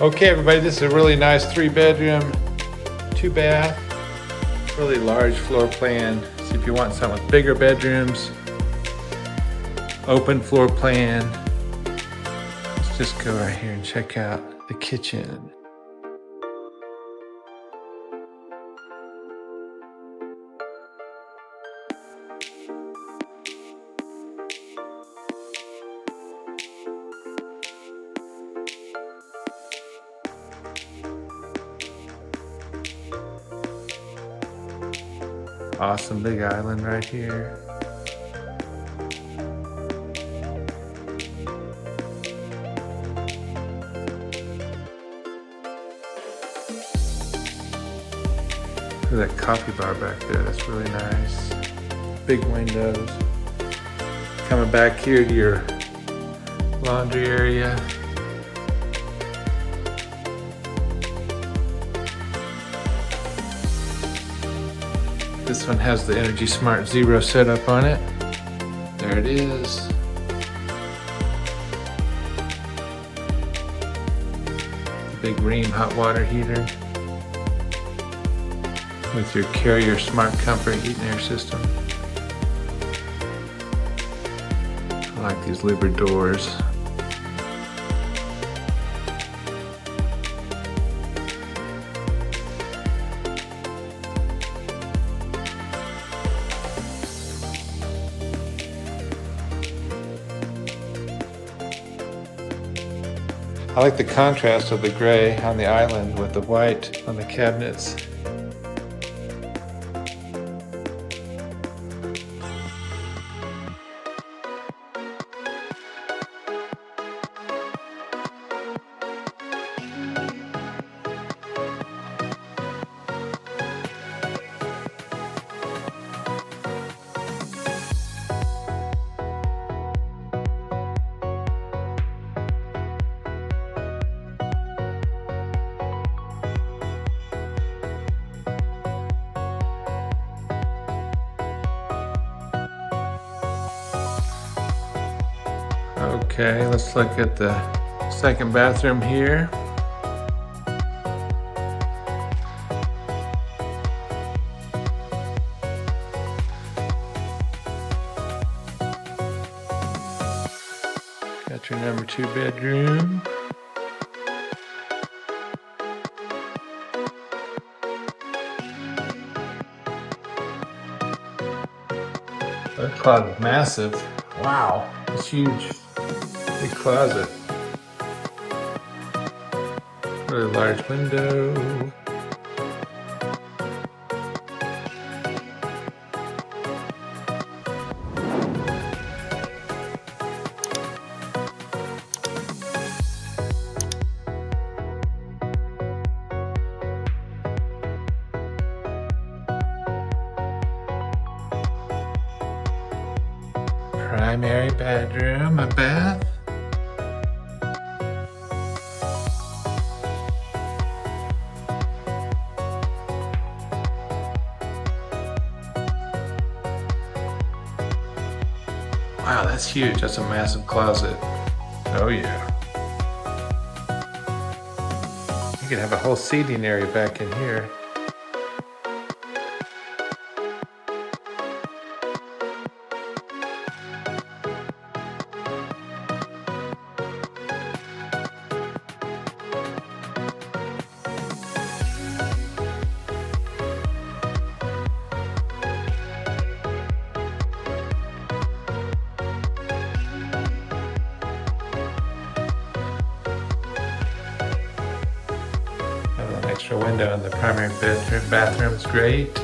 Okay, everybody, this is a really nice 3-bedroom, 2-bath, really large floor plan. So if you want something with bigger bedrooms, open floor plan, let's just go right here and check out the kitchen. Awesome big island right here. Look at that coffee bar back there, that's really nice. Big windows. Coming back here to your laundry area. This one has the Energy Smart Zero setup on it. There it is. Big Ream hot water heater with your Carrier Smart Comfort heat and air system. I like these louver doors. I like the contrast of the gray on the island with the white on the cabinets. Okay, let's look at the second bathroom here. Got your number 2 bedroom. That closet's massive. Wow, it's huge. Big closet. Really large window. Primary bedroom, a bath. Wow, that's huge. That's a massive closet. Oh yeah. You could have a whole seating area back in here. Extra window in the primary bathroom is great.